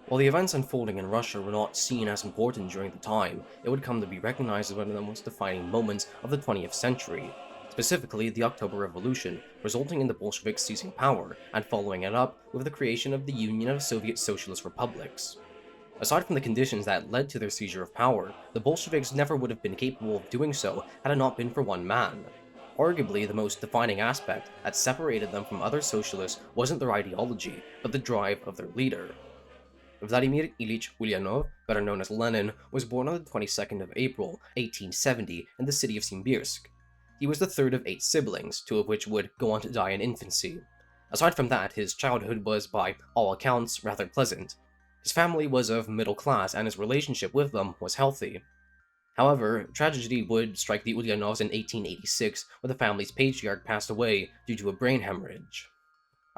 While the events unfolding in Russia were not seen as important during the time, it would come to be recognized as one of the most defining moments of the 20th century, specifically the October Revolution, resulting in the Bolsheviks seizing power and following it up with the creation of the Union of Soviet Socialist Republics. Aside from the conditions that led to their seizure of power, the Bolsheviks never would have been capable of doing so had it not been for one man. Arguably, the most defining aspect that separated them from other socialists wasn't their ideology, but the drive of their leader. Vladimir Ilyich Ulyanov, better known as Lenin, was born on the 22nd of April, 1870, in the city of Simbirsk. He was the third of 8 siblings, 2 of which would go on to die in infancy. Aside from that, his childhood was, by all accounts, rather pleasant. His family was of middle class, and his relationship with them was healthy. However, tragedy would strike the Ulyanovs in 1886 when the family's patriarch passed away due to a brain hemorrhage.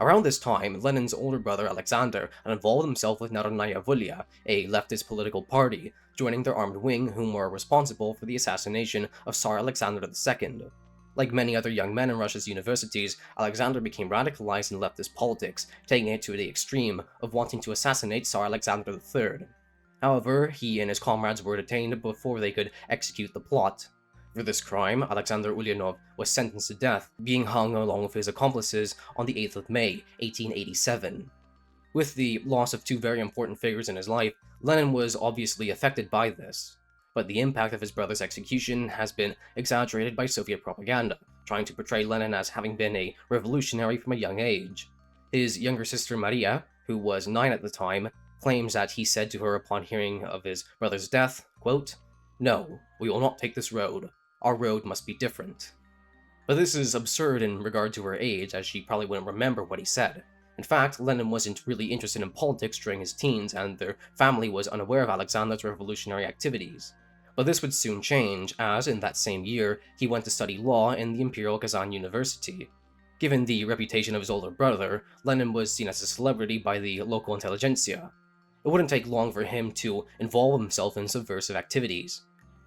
Around this time, Lenin's older brother Alexander had involved himself with Narodnaya Volia, a leftist political party, joining their armed wing whom were responsible for the assassination of Tsar Alexander II. Like many other young men in Russia's universities, Alexander became radicalized in leftist politics, taking it to the extreme of wanting to assassinate Tsar Alexander III. However, he and his comrades were detained before they could execute the plot. For this crime, Alexander Ulyanov was sentenced to death, being hung along with his accomplices on the 8th of May, 1887. With the loss of 2 very important figures in his life, Lenin was obviously affected by this. But the impact of his brother's execution has been exaggerated by Soviet propaganda, trying to portray Lenin as having been a revolutionary from a young age. His younger sister Maria, who was 9 at the time, claims that he said to her upon hearing of his brother's death, quote, "No, we will not take this road. Our road must be different." But this is absurd in regard to her age, as she probably wouldn't remember what he said. In fact, Lenin wasn't really interested in politics during his teens, and their family was unaware of Alexander's revolutionary activities. But this would soon change, as in that same year, he went to study law in the Imperial Kazan University. Given the reputation of his older brother, Lenin was seen as a celebrity by the local intelligentsia. It wouldn't take long for him to involve himself in subversive activities.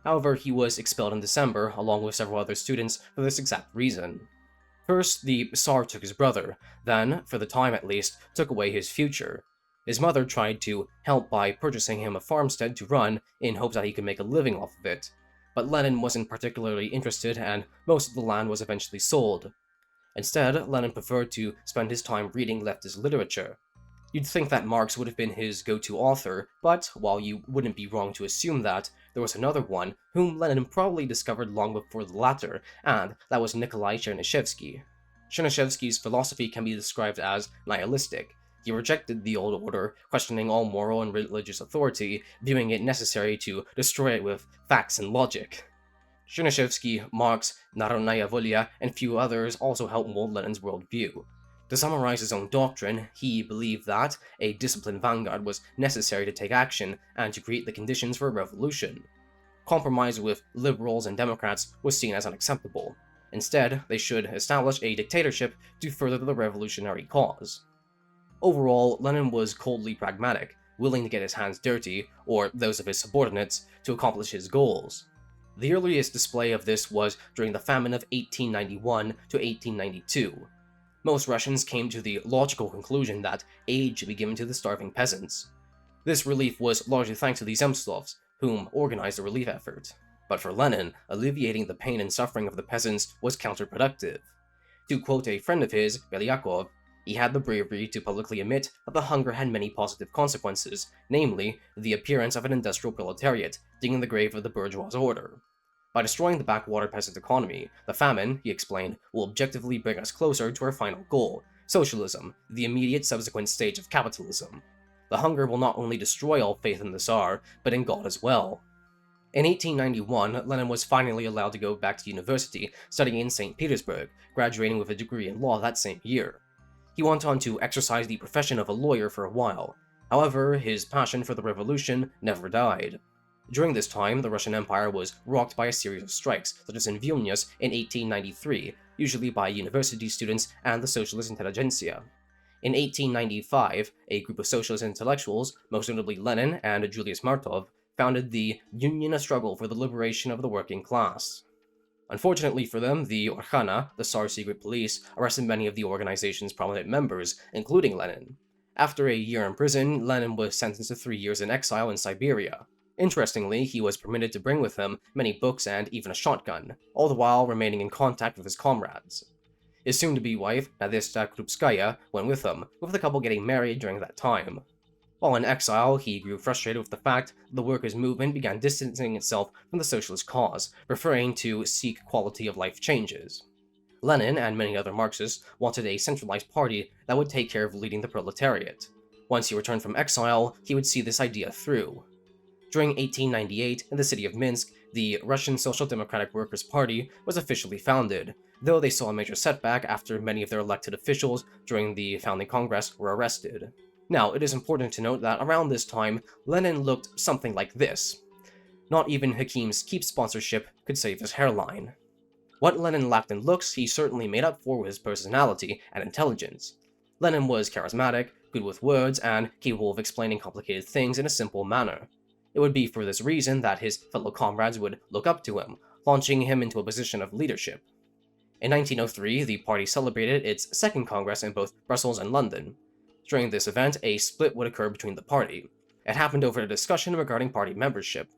However, he was expelled in December, along with several other students, for this exact reason. First, the Tsar took his brother, then, for the time at least, took away his future. His mother tried to help by purchasing him a farmstead to run, in hopes that he could make a living off of it. But Lenin wasn't particularly interested, and most of the land was eventually sold. Instead, Lenin preferred to spend his time reading leftist literature. You'd think that Marx would have been his go-to author, but while you wouldn't be wrong to assume that, there was another one whom Lenin probably discovered long before the latter, and that was Nikolai Chernyshevsky. Chernyshevsky's philosophy can be described as nihilistic. He rejected the old order, questioning all moral and religious authority, viewing it necessary to destroy it with facts and logic. Chernyshevsky, Marx, Narodnaya Volia, and few others also helped mold Lenin's worldview. To summarize his own doctrine, he believed that a disciplined vanguard was necessary to take action and to create the conditions for a revolution. Compromise with liberals and Democrats was seen as unacceptable. Instead, they should establish a dictatorship to further the revolutionary cause. Overall, Lenin was coldly pragmatic, willing to get his hands dirty, or those of his subordinates, to accomplish his goals. The earliest display of this was during the famine of 1891 to 1892. Most Russians came to the logical conclusion that aid should be given to the starving peasants. This relief was largely thanks to the Zemstvos, whom organized the relief effort. But for Lenin, alleviating the pain and suffering of the peasants was counterproductive. To quote a friend of his, Belyakov, he had the bravery to publicly admit that the hunger had many positive consequences, namely, the appearance of an industrial proletariat digging the grave of the bourgeois order. By destroying the backwater peasant economy, the famine, he explained, will objectively bring us closer to our final goal, socialism, the immediate subsequent stage of capitalism. The hunger will not only destroy all faith in the Tsar, but in God as well. In 1891, Lenin was finally allowed to go back to university, studying in St. Petersburg, graduating with a degree in law that same year. He went on to exercise the profession of a lawyer for a while. However, his passion for the revolution never died. During this time, the Russian Empire was rocked by a series of strikes, such as in Vilnius in 1893, usually by university students and the socialist intelligentsia. In 1895, a group of socialist intellectuals, most notably Lenin and Julius Martov, founded the Union, a struggle for the liberation of the working class. Unfortunately for them, the Orkhana, the Tsar's secret police, arrested many of the organization's prominent members, including Lenin. After a year in prison, Lenin was sentenced to 3 years in exile in Siberia. Interestingly, he was permitted to bring with him many books and even a shotgun, all the while remaining in contact with his comrades. His soon-to-be wife, Nadezhda Krupskaya, went with him, with the couple getting married during that time. While in exile, he grew frustrated with the fact that the workers' movement began distancing itself from the socialist cause, preferring to seek quality-of-life changes. Lenin and many other Marxists wanted a centralized party that would take care of leading the proletariat. Once he returned from exile, he would see this idea through. During 1898, in the city of Minsk, the Russian Social Democratic Workers' Party was officially founded, though they saw a major setback after many of their elected officials during the founding Congress were arrested. Now, it is important to note that around this time, Lenin looked something like this. Not even Hakim's Keep sponsorship could save his hairline. What Lenin lacked in looks, he certainly made up for with his personality and intelligence. Lenin was charismatic, good with words, and capable of explaining complicated things in a simple manner. It would be for this reason that his fellow comrades would look up to him, launching him into a position of leadership. In 1903, the party celebrated its second Congress in both Brussels and London. During this event, a split would occur between the party. It happened over a discussion regarding party membership.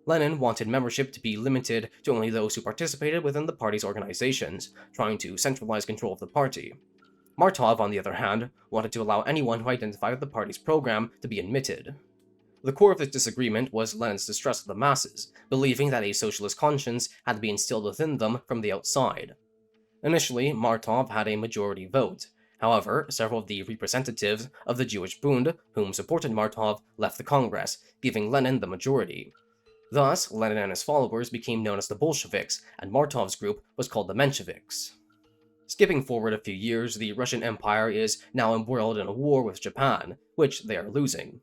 Lenin wanted membership to be limited to only those who participated within the party's organizations, trying to centralize control of the party. Martov, on the other hand, wanted to allow anyone who identified with the party's program to be admitted. The core of this disagreement was Lenin's distrust of the masses, believing that a socialist conscience had to be instilled within them from the outside. Initially, Martov had a majority vote. However, several of the representatives of the Jewish Bund, whom supported Martov, left the Congress, giving Lenin the majority. Thus, Lenin and his followers became known as the Bolsheviks, and Martov's group was called the Mensheviks. Skipping forward a few years, the Russian Empire is now embroiled in a war with Japan, which they are losing.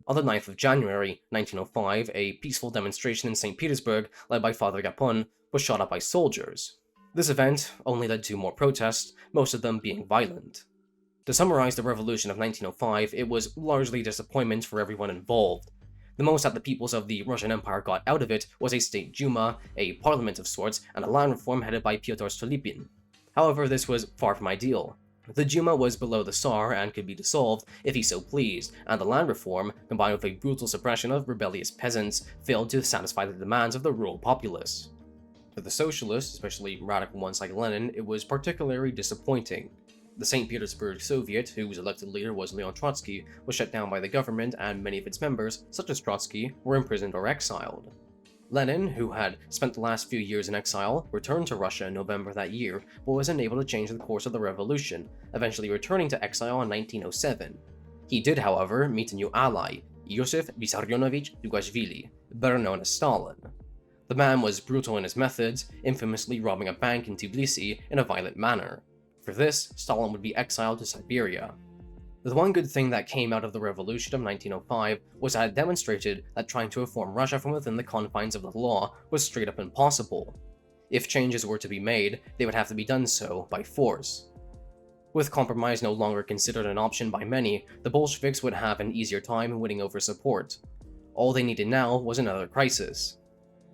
On the 9th of January, 1905, a peaceful demonstration in St. Petersburg, led by Father Gapon, was shot up by soldiers. This event only led to more protests, most of them being violent. To summarize the revolution of 1905, it was largely disappointment for everyone involved. The most that the peoples of the Russian Empire got out of it was a state Duma, a parliament of sorts, and a land reform headed by Pyotr Stolypin. However, this was far from ideal. The Duma was below the Tsar and could be dissolved if he so pleased, and the land reform, combined with a brutal suppression of rebellious peasants, failed to satisfy the demands of the rural populace. For the socialists, especially radical ones like Lenin, it was particularly disappointing. The St. Petersburg Soviet, whose elected leader was Leon Trotsky, was shut down by the government, and many of its members, such as Trotsky, were imprisoned or exiled. Lenin, who had spent the last few years in exile, returned to Russia in November that year, but was unable to change the course of the revolution, eventually returning to exile in 1907. He did, however, meet a new ally, Iosif Vissarionovich Dugashvili, better known as Stalin. The man was brutal in his methods, infamously robbing a bank in Tbilisi in a violent manner. For this, Stalin would be exiled to Siberia. The one good thing that came out of the revolution of 1905 was that it demonstrated that trying to reform Russia from within the confines of the law was straight up impossible. If changes were to be made, they would have to be done so by force. With compromise no longer considered an option by many, the Bolsheviks would have an easier time winning over support. All they needed now was another crisis.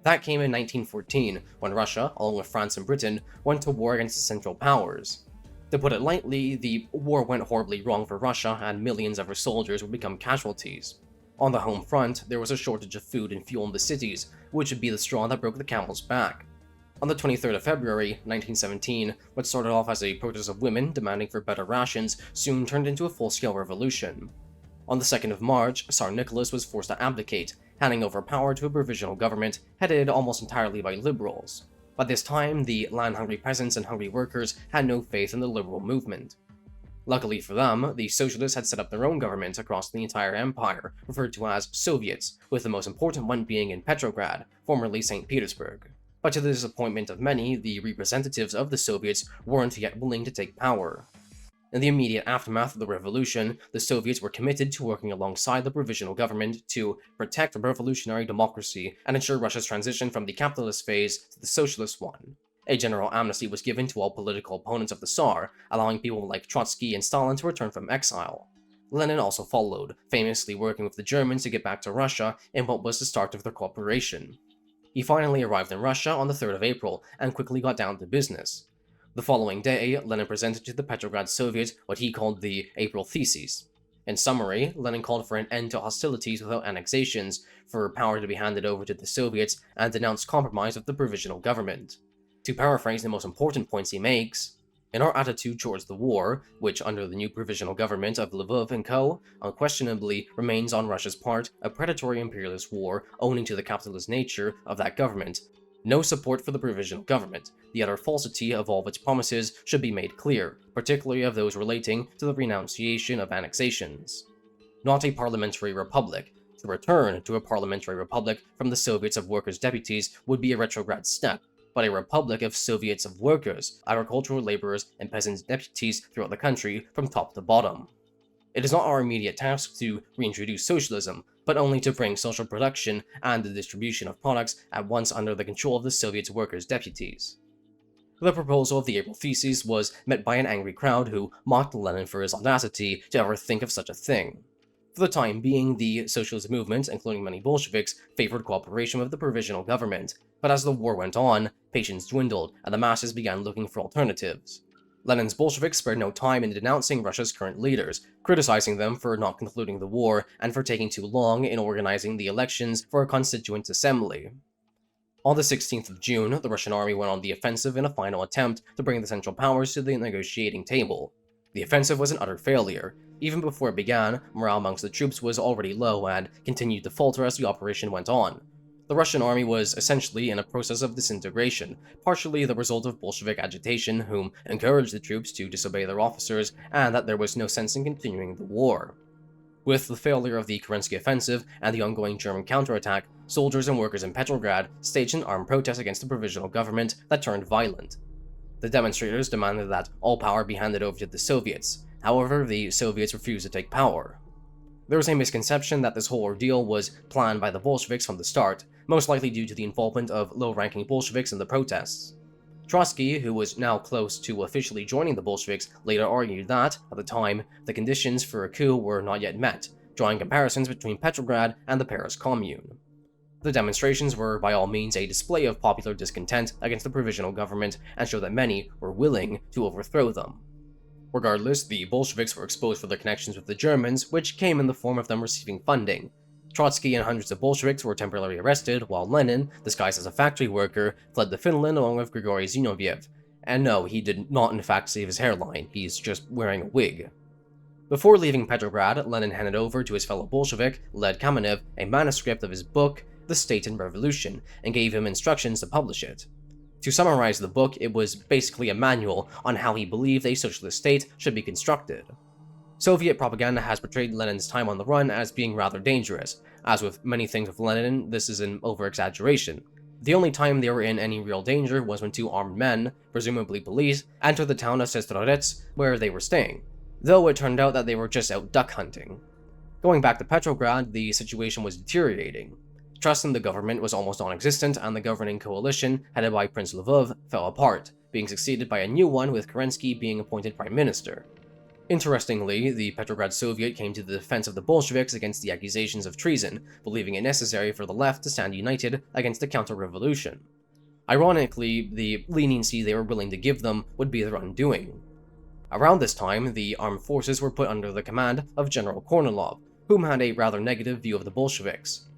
That came in 1914, when Russia, along with France and Britain, went to war against the Central Powers. To put it lightly, the war went horribly wrong for Russia, and millions of her soldiers would become casualties. On the home front, there was a shortage of food and fuel in the cities, which would be the straw that broke the camel's back. On the 23rd of February, 1917, what started off as a protest of women demanding for better rations soon turned into a full-scale revolution. On the 2nd of March, Tsar Nicholas was forced to abdicate, handing over power to a provisional government headed almost entirely by liberals. By this time, the land-hungry peasants and hungry workers had no faith in the liberal movement. Luckily for them, the socialists had set up their own government across the entire empire, referred to as Soviets, with the most important one being in Petrograd, formerly St. Petersburg. But to the disappointment of many, the representatives of the Soviets weren't yet willing to take power. In the immediate aftermath of the revolution, the Soviets were committed to working alongside the provisional government to protect revolutionary democracy and ensure Russia's transition from the capitalist phase to the socialist one. A general amnesty was given to all political opponents of the Tsar, allowing people like Trotsky and Stalin to return from exile. Lenin also followed, famously working with the Germans to get back to Russia in what was the start of their cooperation. He finally arrived in Russia on the 3rd of April and quickly got down to business. The following day, Lenin presented to the Petrograd Soviet what he called the April Theses. In summary, Lenin called for an end to hostilities without annexations, for power to be handed over to the Soviets, and denounced compromise with the provisional government. To paraphrase the most important points he makes, in our attitude towards the war, which under the new provisional government of Lvov and co. unquestionably remains on Russia's part a predatory imperialist war owing to the capitalist nature of that government, no support for the provisional government, the utter falsity of all of its promises should be made clear, particularly of those relating to the renunciation of annexations. Not a parliamentary republic. To return to a parliamentary republic from the Soviets of Workers' Deputies would be a retrograde step, but a republic of Soviets of workers, agricultural laborers, and peasants' deputies throughout the country from top to bottom. It is not our immediate task to reintroduce socialism, but only to bring social production and the distribution of products at once under the control of the Soviet workers' deputies. The proposal of the April Theses was met by an angry crowd who mocked Lenin for his audacity to ever think of such a thing. For the time being, the socialist movement, including many Bolsheviks, favored cooperation with the provisional government, but as the war went on, patience dwindled and the masses began looking for alternatives. Lenin's Bolsheviks spared no time in denouncing Russia's current leaders, criticizing them for not concluding the war and for taking too long in organizing the elections for a constituent assembly. On the 16th of June, the Russian army went on the offensive in a final attempt to bring the Central Powers to the negotiating table. The offensive was an utter failure. Even before it began, morale amongst the troops was already low and continued to falter as the operation went on. The Russian army was essentially in a process of disintegration, partially the result of Bolshevik agitation whom encouraged the troops to disobey their officers and that there was no sense in continuing the war. With the failure of the Kerensky offensive and the ongoing German counterattack, soldiers and workers in Petrograd staged an armed protest against the provisional government that turned violent. The demonstrators demanded that all power be handed over to the Soviets. However, the Soviets refused to take power. There was a misconception that this whole ordeal was planned by the Bolsheviks from the start, most likely due to the involvement of low-ranking Bolsheviks in the protests. Trotsky, who was now close to officially joining the Bolsheviks, later argued that, at the time, the conditions for a coup were not yet met, drawing comparisons between Petrograd and the Paris Commune. The demonstrations were by all means a display of popular discontent against the provisional government and showed that many were willing to overthrow them. Regardless, the Bolsheviks were exposed for their connections with the Germans, which came in the form of them receiving funding. Trotsky and hundreds of Bolsheviks were temporarily arrested, while Lenin, disguised as a factory worker, fled to Finland along with Grigory Zinoviev. And no, he did not in fact save his hairline, he's just wearing a wig. Before leaving Petrograd, Lenin handed over to his fellow Bolshevik, Led Kamenev, a manuscript of his book, The State and Revolution, and gave him instructions to publish it. To summarize the book, it was basically a manual on how he believed a socialist state should be constructed. Soviet propaganda has portrayed Lenin's time on the run as being rather dangerous. As with many things with Lenin, this is an over-exaggeration. The only time they were in any real danger was when two armed men, presumably police, entered the town of Sestrorets, where they were staying, though it turned out that they were just out duck hunting. Going back to Petrograd, the situation was deteriorating. Trust in the government was almost non-existent, and the governing coalition, headed by Prince Lvov, fell apart, being succeeded by a new one with Kerensky being appointed prime minister. Interestingly, the Petrograd Soviet came to the defense of the Bolsheviks against the accusations of treason, believing it necessary for the left to stand united against a counter-revolution. Ironically, the leniency they were willing to give them would be their undoing. Around this time, the armed forces were put under the command of General Kornilov, whom had a rather negative view of the Bolsheviks.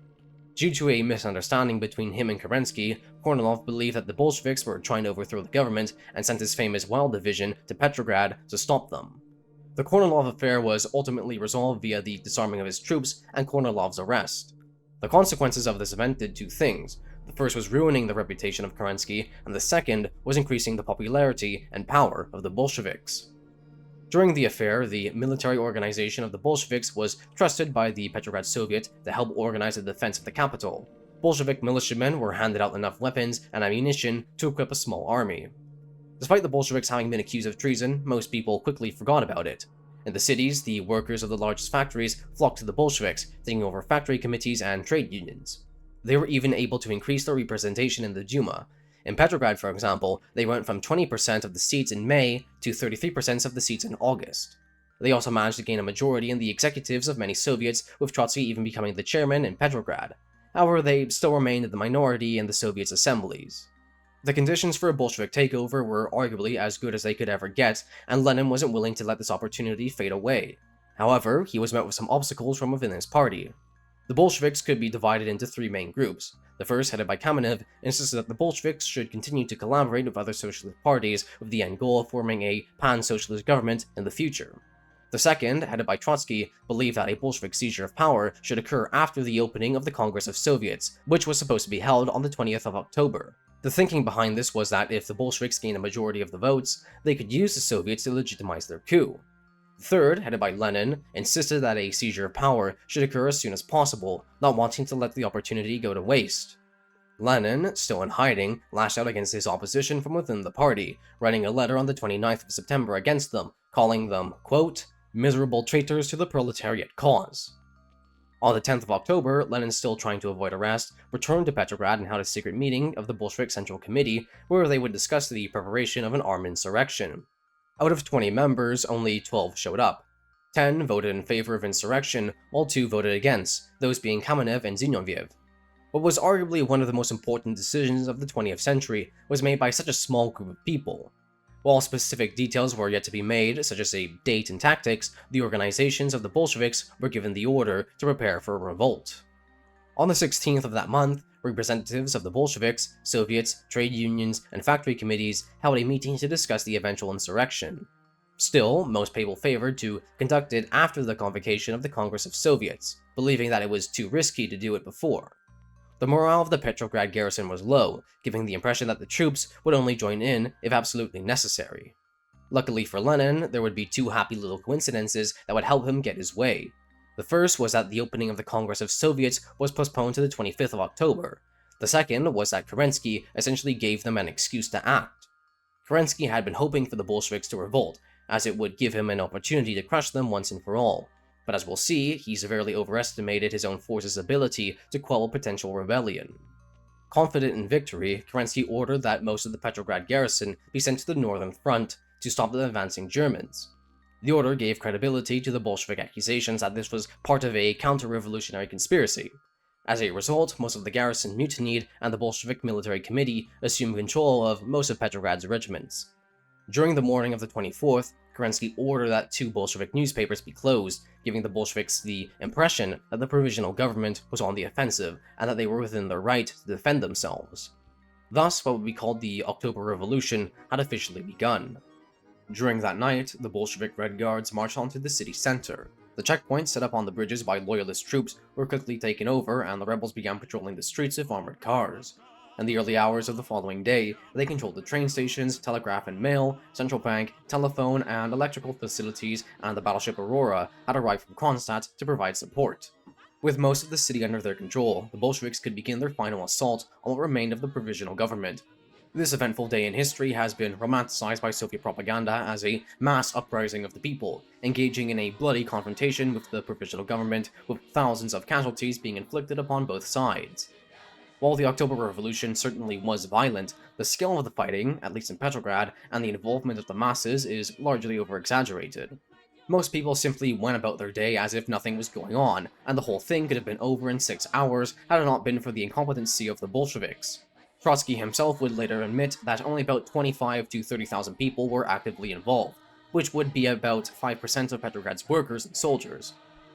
Due to a misunderstanding between him and Kerensky, Kornilov believed that the Bolsheviks were trying to overthrow the government and sent his famous Wild Division to Petrograd to stop them. The Kornilov affair was ultimately resolved via the disarming of his troops and Kornilov's arrest. The consequences of this event did two things. The first was ruining the reputation of Kerensky, and the second was increasing the popularity and power of the Bolsheviks. During the affair, the military organization of the Bolsheviks was trusted by the Petrograd Soviet to help organize the defense of the capital. Bolshevik militiamen were handed out enough weapons and ammunition to equip a small army. Despite the Bolsheviks having been accused of treason, most people quickly forgot about it. In the cities, the workers of the largest factories flocked to the Bolsheviks, taking over factory committees and trade unions. They were even able to increase their representation in the Duma. In Petrograd, for example, they went from 20% of the seats in May to 33% of the seats in August. They also managed to gain a majority in the executives of many Soviets, with Trotsky even becoming the chairman in Petrograd. However, they still remained the minority in the Soviets' assemblies. The conditions for a Bolshevik takeover were arguably as good as they could ever get, and Lenin wasn't willing to let this opportunity fade away. However, he was met with some obstacles from within his party. The Bolsheviks could be divided into three main groups. The first, headed by Kamenev, insisted that the Bolsheviks should continue to collaborate with other socialist parties with the end goal of forming a pan-socialist government in the future. The second, headed by Trotsky, believed that a Bolshevik seizure of power should occur after the opening of the Congress of Soviets, which was supposed to be held on the 20th of October. The thinking behind this was that if the Bolsheviks gained a majority of the votes, they could use the Soviets to legitimize their coup. The third, headed by Lenin, insisted that a seizure of power should occur as soon as possible, not wanting to let the opportunity go to waste. Lenin, still in hiding, lashed out against his opposition from within the party, writing a letter on the 29th of September against them, calling them, quote, miserable traitors to the proletariat cause. On the 10th of October, Lenin, still trying to avoid arrest, returned to Petrograd and held a secret meeting of the Bolshevik Central Committee, where they would discuss the preparation of an armed insurrection. Out of 20 members, only 12 showed up. 10 voted in favor of insurrection, while 2 voted against, those being Kamenev and Zinoviev. What was arguably one of the most important decisions of the 20th century was made by such a small group of people. While specific details were yet to be made, such as a date and tactics, the organizations of the Bolsheviks were given the order to prepare for a revolt. On the 16th of that month, representatives of the Bolsheviks, Soviets, trade unions, and factory committees held a meeting to discuss the eventual insurrection. Still, most people favored to conduct it after the convocation of the Congress of Soviets, believing that it was too risky to do it before. The morale of the Petrograd garrison was low, giving the impression that the troops would only join in if absolutely necessary. Luckily for Lenin, there would be 2 happy little coincidences that would help him get his way. The first was that the opening of the Congress of Soviets was postponed to the 25th of October. The second was that Kerensky essentially gave them an excuse to act. Kerensky had been hoping for the Bolsheviks to revolt, as it would give him an opportunity to crush them once and for all. But as we'll see, he severely overestimated his own force's ability to quell a potential rebellion. Confident in victory, Kerensky ordered that most of the Petrograd garrison be sent to the northern front to stop the advancing Germans. The order gave credibility to the Bolshevik accusations that this was part of a counter-revolutionary conspiracy. As a result, most of the garrison mutinied, and the Bolshevik military committee assumed control of most of Petrograd's regiments. During the morning of the 24th, Kerensky ordered that 2 Bolshevik newspapers be closed, giving the Bolsheviks the impression that the provisional government was on the offensive and that they were within their right to defend themselves. Thus, what would be called the October Revolution had officially begun. During that night, the Bolshevik Red Guards marched onto the city center. The checkpoints set up on the bridges by loyalist troops were quickly taken over, and the rebels began patrolling the streets with armored cars. In the early hours of the following day, they controlled the train stations, telegraph and mail, central bank, telephone, and electrical facilities, and the battleship Aurora had arrived from Kronstadt to provide support. With most of the city under their control, the Bolsheviks could begin their final assault on what remained of the provisional government. This eventful day in history has been romanticized by Soviet propaganda as a mass uprising of the people, engaging in a bloody confrontation with the provisional government, with thousands of casualties being inflicted upon both sides. While the October Revolution certainly was violent, the scale of the fighting, at least in Petrograd, and the involvement of the masses is largely over-exaggerated. Most people simply went about their day as if nothing was going on, and the whole thing could have been over in 6 hours had it not been for the incompetency of the Bolsheviks. Trotsky himself would later admit that only about 25 to 30,000 people were actively involved, which would be about 5% of Petrograd's workers and soldiers.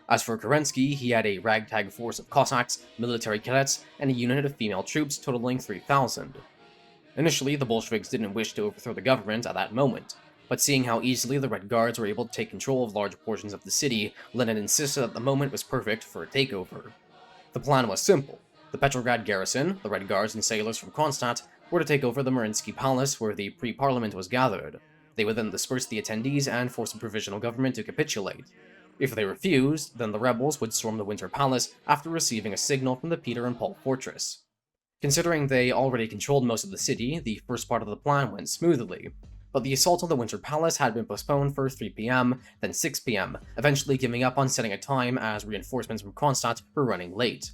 As for Kerensky, he had a ragtag force of Cossacks, military cadets, and a unit of female troops totaling 3,000. Initially, the Bolsheviks didn't wish to overthrow the government at that moment, but seeing how easily the Red Guards were able to take control of large portions of the city, Lenin insisted that the moment was perfect for a takeover. The plan was simple. The Petrograd garrison, the Red Guards and sailors from Kronstadt were to take over the Mariinsky Palace where the pre-parliament was gathered. They would then disperse the attendees and force the provisional government to capitulate. If they refused, then the rebels would storm the Winter Palace after receiving a signal from the Peter and Paul fortress. Considering they already controlled most of the city, the first part of the plan went smoothly. But the assault on the Winter Palace had been postponed for 3 p.m., then 6 p.m., eventually giving up on setting a time as reinforcements from Kronstadt were running late.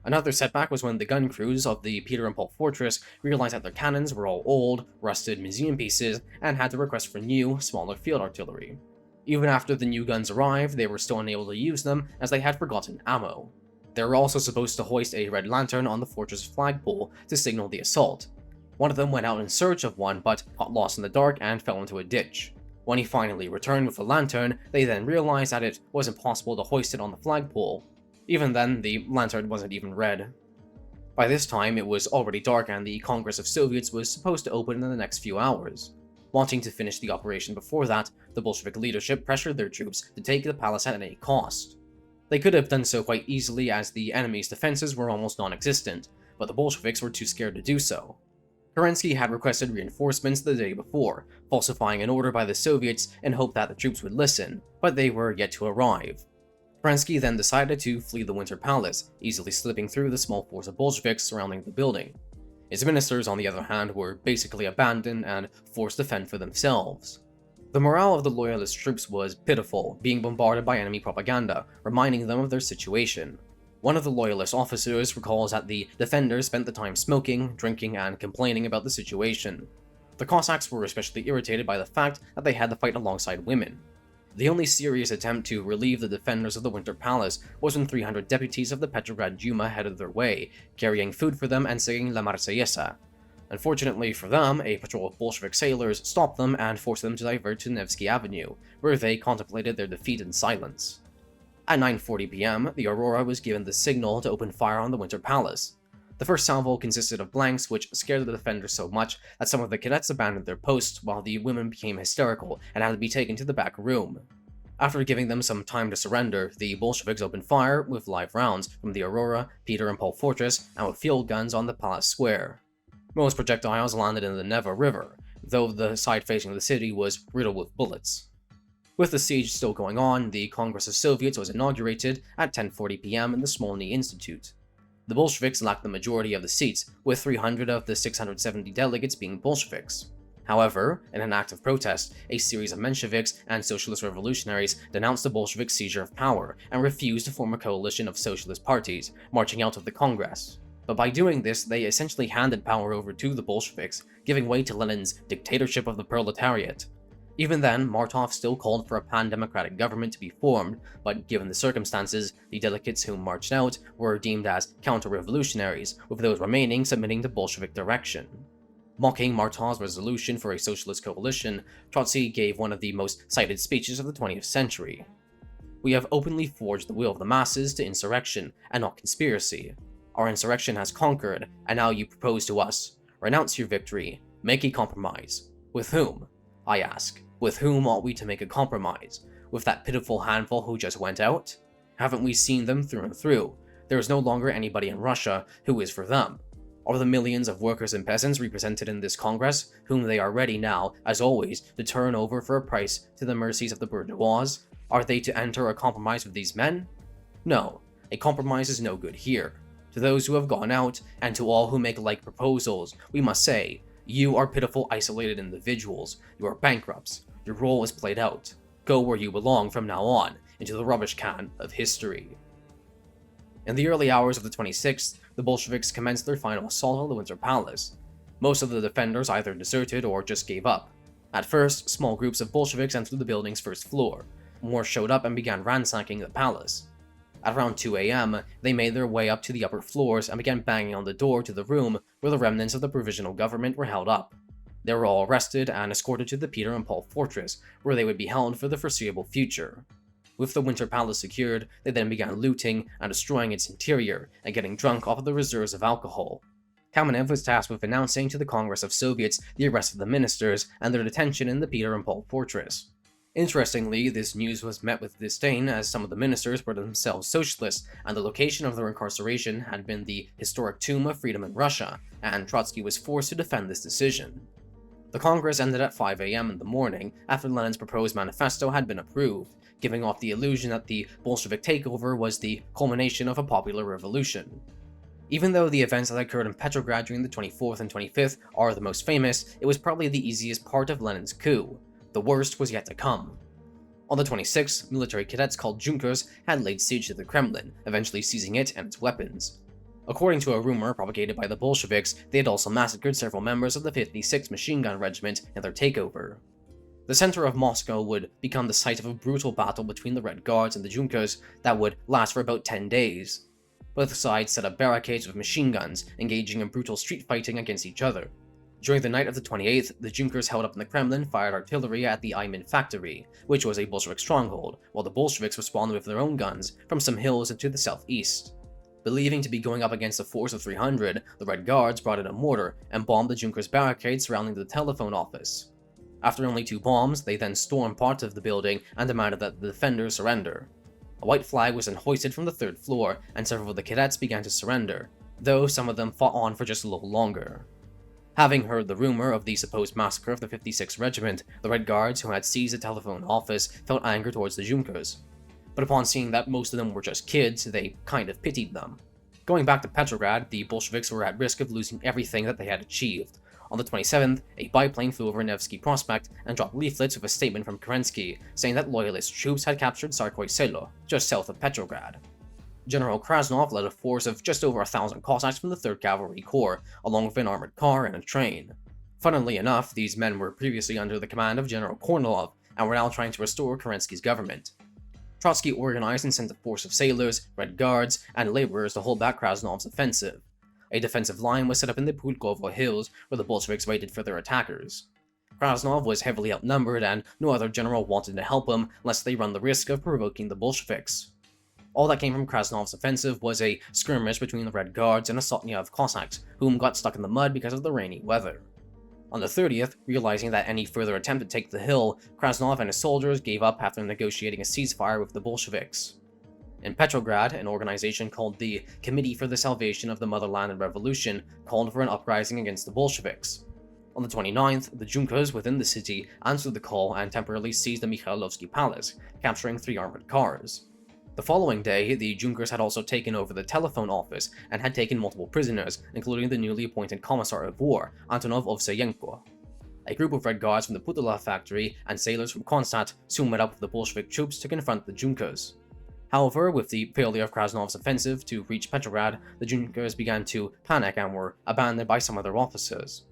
Another setback was when the gun crews of the Peter and Paul fortress realized that their cannons were all old, rusted museum pieces, and had to request for new, smaller field artillery. Even after the new guns arrived, they were still unable to use them as they had forgotten ammo. They were also supposed to hoist a red lantern on the fortress flagpole to signal the assault. One of them went out in search of one but got lost in the dark and fell into a ditch. When he finally returned with the lantern, they then realized that it wasn't possible to hoist it on the flagpole. Even then, the lantern wasn't even red. By this time, it was already dark and the Congress of Soviets was supposed to open in the next few hours. Wanting to finish the operation before that, the Bolshevik leadership pressured their troops to take the palace at any cost. They could have done so quite easily as the enemy's defenses were almost non-existent, but the Bolsheviks were too scared to do so. Kerensky had requested reinforcements the day before, falsifying an order by the Soviets in hope that the troops would listen, but they were yet to arrive. Kerensky then decided to flee the Winter Palace, easily slipping through the small force of Bolsheviks surrounding the building. His ministers, on the other hand, were basically abandoned and forced to fend for themselves. The morale of the loyalist troops was pitiful, being bombarded by enemy propaganda, reminding them of their situation. One of the loyalist officers recalls that the defenders spent the time smoking, drinking, and complaining about the situation. The Cossacks were especially irritated by the fact that they had to fight alongside women. The only serious attempt to relieve the defenders of the Winter Palace was when 300 deputies of the Petrograd Duma headed their way, carrying food for them and singing La Marseillaise. Unfortunately for them, a patrol of Bolshevik sailors stopped them and forced them to divert to Nevsky Avenue, where they contemplated their defeat in silence. At 9:40 p.m., the Aurora was given the signal to open fire on the Winter Palace. The first salvo consisted of blanks, which scared the defenders so much that some of the cadets abandoned their posts, while the women became hysterical and had to be taken to the back room. After giving them some time to surrender, the Bolsheviks opened fire with live rounds from the Aurora, Peter and Paul Fortress, and with field guns on the palace square. Most projectiles landed in the Neva River, though the side facing the city was riddled with bullets. With the siege still going on, the Congress of Soviets was inaugurated at 10:40 p.m. in the Smolny Institute. The Bolsheviks lacked the majority of the seats, with 300 of the 670 delegates being Bolsheviks. However, in an act of protest, a series of Mensheviks and socialist revolutionaries denounced the Bolshevik seizure of power and refused to form a coalition of socialist parties, marching out of the Congress. But by doing this, they essentially handed power over to the Bolsheviks, giving way to Lenin's dictatorship of the proletariat. Even then, Martov still called for a pan-democratic government to be formed, but given the circumstances, the delegates who marched out were deemed as counter-revolutionaries, with those remaining submitting to Bolshevik direction. Mocking Martov's resolution for a socialist coalition, Trotsky gave one of the most cited speeches of the 20th century. "We have openly forged the will of the masses to insurrection, and not conspiracy. Our insurrection has conquered, and now you propose to us, renounce your victory, make a compromise. With whom? I ask. With whom ought we to make a compromise? With that pitiful handful who just went out? Haven't we seen them through and through? There is no longer anybody in Russia who is for them. Are the millions of workers and peasants represented in this Congress, whom they are ready now, as always, to turn over for a price to the mercies of the bourgeois, are they to enter a compromise with these men? No, a compromise is no good here. To those who have gone out, and to all who make like proposals, we must say, you are pitiful isolated individuals, you are bankrupts, your role is played out. Go where you belong from now on, into the rubbish can of history." In the early hours of the 26th, the Bolsheviks commenced their final assault on the Winter Palace. Most of the defenders either deserted or just gave up. At first, small groups of Bolsheviks entered the building's first floor. More showed up and began ransacking the palace. At around 2 a.m., they made their way up to the upper floors and began banging on the door to the room where the remnants of the provisional government were held up. They were all arrested and escorted to the Peter and Paul Fortress, where they would be held for the foreseeable future. With the Winter Palace secured, they then began looting and destroying its interior, and getting drunk off of the reserves of alcohol. Kamenev was tasked with announcing to the Congress of Soviets the arrest of the ministers and their detention in the Peter and Paul Fortress. Interestingly, this news was met with disdain as some of the ministers were themselves socialists, and the location of their incarceration had been the historic Tomb of Freedom in Russia, and Trotsky was forced to defend this decision. The Congress ended at 5 a.m. in the morning after Lenin's proposed manifesto had been approved, giving off the illusion that the Bolshevik takeover was the culmination of a popular revolution. Even though the events that occurred in Petrograd during the 24th and 25th are the most famous, it was probably the easiest part of Lenin's coup. The worst was yet to come. On the 26th, military cadets called Junkers had laid siege to the Kremlin, eventually seizing it and its weapons. According to a rumor propagated by the Bolsheviks, they had also massacred several members of the 56th Machine Gun Regiment in their takeover. The center of Moscow would become the site of a brutal battle between the Red Guards and the Junkers that would last for about 10 days. Both sides set up barricades with machine guns, engaging in brutal street fighting against each other. During the night of the 28th, the Junkers held up in the Kremlin fired artillery at the Iman factory, which was a Bolshevik stronghold, while the Bolsheviks responded with their own guns from some hills into the southeast. Believing to be going up against a force of 300, the Red Guards brought in a mortar and bombed the Junkers' barricades surrounding the telephone office. After only 2 bombs, they then stormed parts of the building and demanded that the defenders surrender. A white flag was then hoisted from the 3rd floor, and several of the cadets began to surrender, though some of them fought on for just a little longer. Having heard the rumor of the supposed massacre of the 56th Regiment, the Red Guards who had seized the telephone office felt anger towards the Junkers. But upon seeing that most of them were just kids, they kind of pitied them. Going back to Petrograd, the Bolsheviks were at risk of losing everything that they had achieved. On the 27th, a biplane flew over Nevsky Prospect and dropped leaflets with a statement from Kerensky saying that loyalist troops had captured Tsarskoye Selo, just south of Petrograd. General Krasnov led a force of just over 1,000 Cossacks from the 3rd Cavalry Corps, along with an armored car and a train. Funnily enough, these men were previously under the command of General Kornilov and were now trying to restore Kerensky's government. Trotsky organized and sent a force of sailors, Red Guards, and laborers to hold back Krasnov's offensive. A defensive line was set up in the Pulkovo hills where the Bolsheviks waited for their attackers. Krasnov was heavily outnumbered and no other general wanted to help him lest they run the risk of provoking the Bolsheviks. All that came from Krasnov's offensive was a skirmish between the Red Guards and a sotnya of Cossacks, whom got stuck in the mud because of the rainy weather. On the 30th, realizing that any further attempt to take the hill, Krasnov and his soldiers gave up after negotiating a ceasefire with the Bolsheviks. In Petrograd, an organization called the Committee for the Salvation of the Motherland and Revolution called for an uprising against the Bolsheviks. On the 29th, the Junkers within the city answered the call and temporarily seized the Mikhailovsky Palace, capturing 3 armored cars. The following day, the Junkers had also taken over the telephone office and had taken multiple prisoners, including the newly appointed Commissar of War, Antonov Ovseyenko. A group of Red Guards from the Putila factory and sailors from Kronstadt soon met up with the Bolshevik troops to confront the Junkers. However, with the failure of Krasnov's offensive to reach Petrograd, the Junkers began to panic and were abandoned by some of their officers.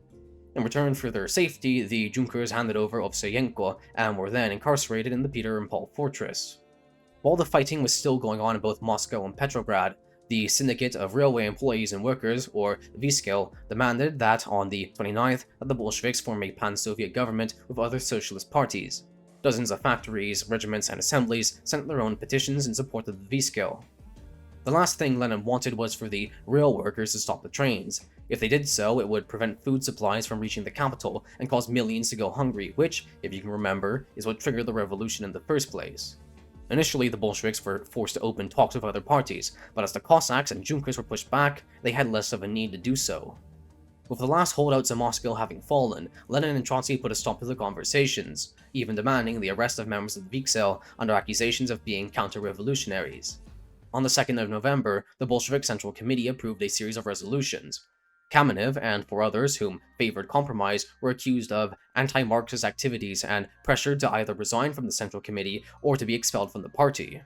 In return for their safety, the Junkers handed over Ovseyenko and were then incarcerated in the Peter and Paul fortress. While the fighting was still going on in both Moscow and Petrograd, the Syndicate of Railway Employees and Workers, or Viskel, demanded that on the 29th that the Bolsheviks form a pan-Soviet government with other socialist parties. Dozens of factories, regiments, and assemblies sent their own petitions in support of the Viskel. The last thing Lenin wanted was for the rail workers to stop the trains. If they did so, it would prevent food supplies from reaching the capital and cause millions to go hungry, which, if you can remember, is what triggered the revolution in the first place. Initially, the Bolsheviks were forced to open talks with other parties, but as the Cossacks and Junkers were pushed back, they had less of a need to do so. With the last holdouts in Moscow having fallen, Lenin and Trotsky put a stop to the conversations, even demanding the arrest of members of the Vikzhel under accusations of being counter-revolutionaries. On the 2nd of November, the Bolshevik Central Committee approved a series of resolutions. Kamenev and 4 others whom favored compromise were accused of anti-Marxist activities and pressured to either resign from the Central Committee or to be expelled from the party.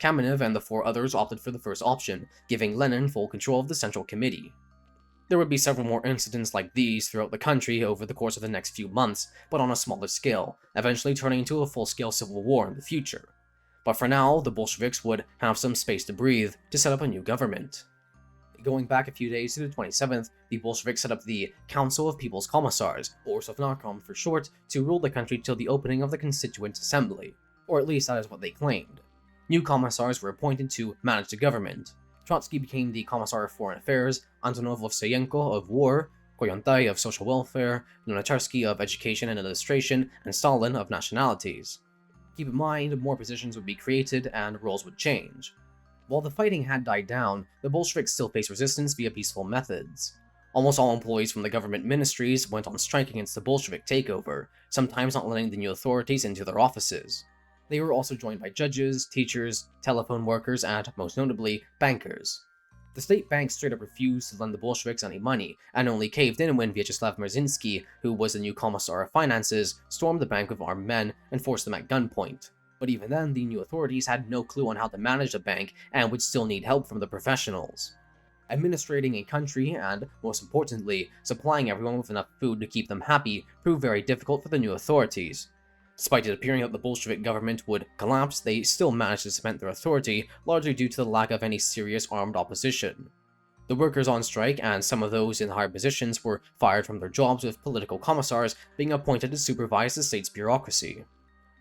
Kamenev and the 4 others opted for the first option, giving Lenin full control of the Central Committee. There would be several more incidents like these throughout the country over the course of the next few months, but on a smaller scale, eventually turning into a full-scale civil war in the future. But for now, the Bolsheviks would have some space to breathe to set up a new government. Going back a few days to the 27th, the Bolsheviks set up the Council of People's Commissars, or Sovnarkom for short, to rule the country till the opening of the Constituent Assembly, or at least that is what they claimed. New commissars were appointed to manage the government. Trotsky became the Commissar of Foreign Affairs, Antonov Ovseyenko of War, Koyontai of Social Welfare, Lunacharsky of Education and Illustration, and Stalin of Nationalities. Keep in mind, more positions would be created and roles would change. While the fighting had died down, the Bolsheviks still faced resistance via peaceful methods. Almost all employees from the government ministries went on strike against the Bolshevik takeover, sometimes not letting the new authorities into their offices. They were also joined by judges, teachers, telephone workers, and, most notably, bankers. The state banks straight up refused to lend the Bolsheviks any money, and only caved in when Vyacheslav Merzinsky, who was the new Commissar of Finances, stormed the bank with armed men and forced them at gunpoint. But even then, the new authorities had no clue on how to manage the bank and would still need help from the professionals. Administrating a country and, most importantly, supplying everyone with enough food to keep them happy proved very difficult for the new authorities. Despite it appearing that the Bolshevik government would collapse, they still managed to cement their authority, largely due to the lack of any serious armed opposition. The workers on strike and some of those in higher positions were fired from their jobs, with political commissars being appointed to supervise the state's bureaucracy.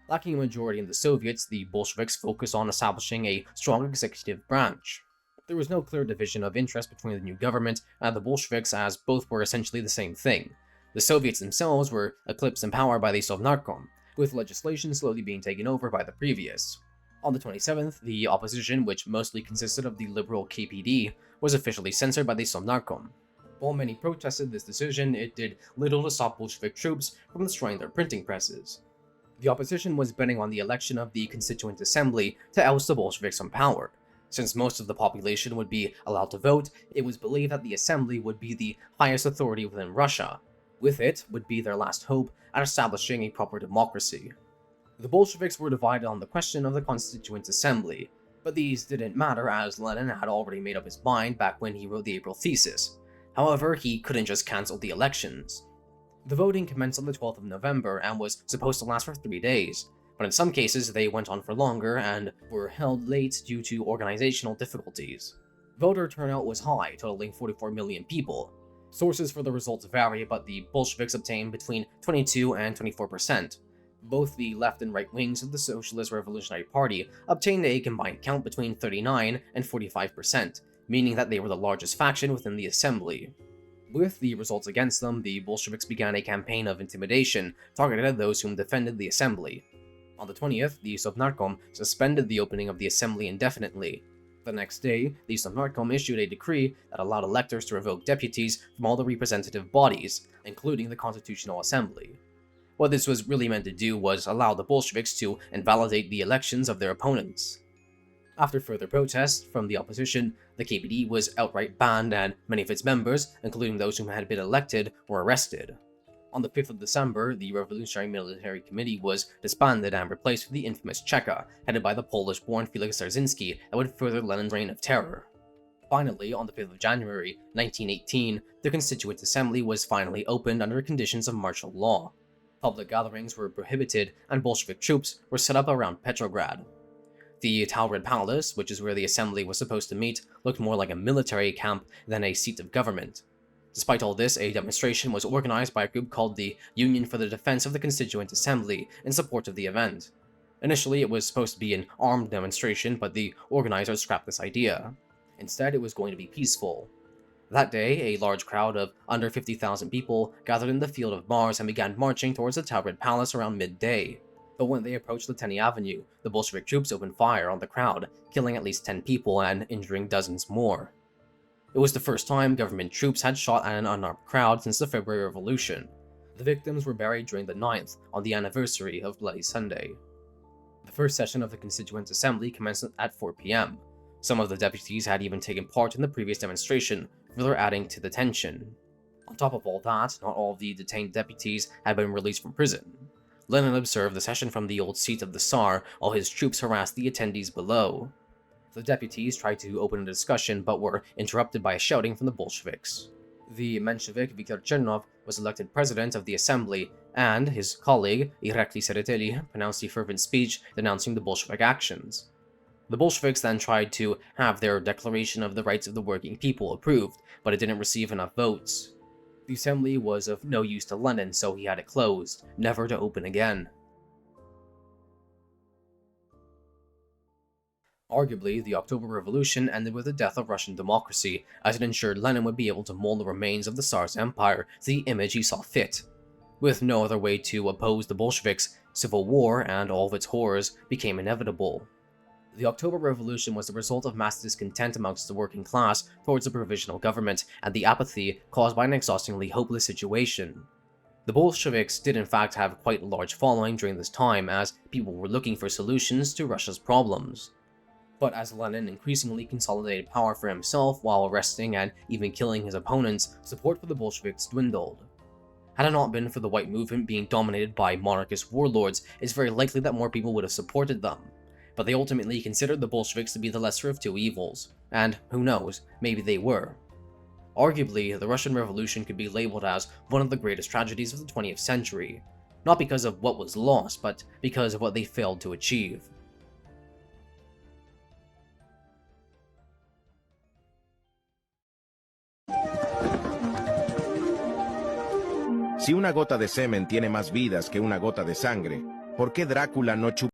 Lacking a majority in the Soviets, the Bolsheviks focused on establishing a strong executive branch. There was no clear division of interest between the new government and the Bolsheviks, as both were essentially the same thing. The Soviets themselves were eclipsed in power by the Sovnarkom, with legislation slowly being taken over by the previous. On the 27th, the opposition, which mostly consisted of the liberal KPD, was officially censored by the Sovnarkom. While many protested this decision, it did little to stop Bolshevik troops from destroying their printing presses. The opposition was betting on the election of the Constituent Assembly to oust the Bolsheviks from power. Since most of the population would be allowed to vote, it was believed that the assembly would be the highest authority within Russia. With it would be their last hope at establishing a proper democracy. The Bolsheviks were divided on the question of the Constituent Assembly, but these didn't matter as Lenin had already made up his mind back when he wrote the April thesis. However, he couldn't just cancel the elections. The voting commenced on the 12th of November and was supposed to last for 3 days, but in some cases they went on for longer and were held late due to organizational difficulties. Voter turnout was high, totaling 44 million people. Sources for the results vary, but the Bolsheviks obtained between 22 and 24%. Both the left and right wings of the Socialist Revolutionary Party obtained a combined count between 39 and 45%, meaning that they were the largest faction within the assembly. With the results against them, the Bolsheviks began a campaign of intimidation targeted at those whom defended the assembly. On the 20th, the Sovnarkom suspended the opening of the assembly indefinitely. The next day, the Sovnarkom issued a decree that allowed electors to revoke deputies from all the representative bodies, including the Constitutional Assembly. What this was really meant to do was allow the Bolsheviks to invalidate the elections of their opponents. After further protests from the opposition, the KPD was outright banned and many of its members, including those who had been elected, were arrested. On the 5th of December, the Revolutionary Military Committee was disbanded and replaced with the infamous Cheka, headed by the Polish-born Felix Dzerzhinsky, that would further Lenin's reign of terror. Finally, on the 5th of January, 1918, the Constituent Assembly was finally opened under conditions of martial law. Public gatherings were prohibited, and Bolshevik troops were set up around Petrograd. The Taurid Palace, which is where the assembly was supposed to meet, looked more like a military camp than a seat of government. Despite all this, a demonstration was organized by a group called the Union for the Defense of the Constituent Assembly in support of the event. Initially, it was supposed to be an armed demonstration, but the organizers scrapped this idea. Instead, it was going to be peaceful. That day, a large crowd of under 50,000 people gathered in the Field of Mars and began marching towards the Taurid Palace around midday. But when they approached Litany Avenue, the Bolshevik troops opened fire on the crowd, killing at least 10 people and injuring dozens more. It was the first time government troops had shot at an unarmed crowd since the February Revolution. The victims were buried during the 9th, on the anniversary of Bloody Sunday. The first session of the Constituent Assembly commenced at 4 p.m. Some of the deputies had even taken part in the previous demonstration, further adding to the tension. On top of all that, not all of the detained deputies had been released from prison. Lenin observed the session from the old seat of the Tsar while his troops harassed the attendees below. The deputies tried to open a discussion but were interrupted by shouting from the Bolsheviks. The Menshevik Viktor Chernov was elected president of the assembly, and his colleague, Irakli Tsereteli, pronounced a fervent speech denouncing the Bolshevik actions. The Bolsheviks then tried to have their Declaration of the Rights of the Working People approved, but it didn't receive enough votes. The assembly was of no use to Lenin, so he had it closed, never to open again. Arguably, the October Revolution ended with the death of Russian democracy, as it ensured Lenin would be able to mold the remains of the Tsar's empire to the image he saw fit. With no other way to oppose the Bolsheviks, civil war and all of its horrors became inevitable. The October Revolution was the result of mass discontent amongst the working class towards the provisional government and the apathy caused by an exhaustingly hopeless situation. The Bolsheviks did in fact have quite a large following during this time, as people were looking for solutions to Russia's problems. But as Lenin increasingly consolidated power for himself while arresting and even killing his opponents, support for the Bolsheviks dwindled. Had it not been for the white movement being dominated by monarchist warlords, it's very likely that more people would have supported them. But they ultimately considered the Bolsheviks to be the lesser of two evils, and who knows, maybe they were. Arguably, the Russian Revolution could be labeled as one of the greatest tragedies of the 20th century, not because of what was lost, but because of what they failed to achieve. Si una gota de semen tiene más vidas que una gota de sangre, ¿por qué Drácula no chupa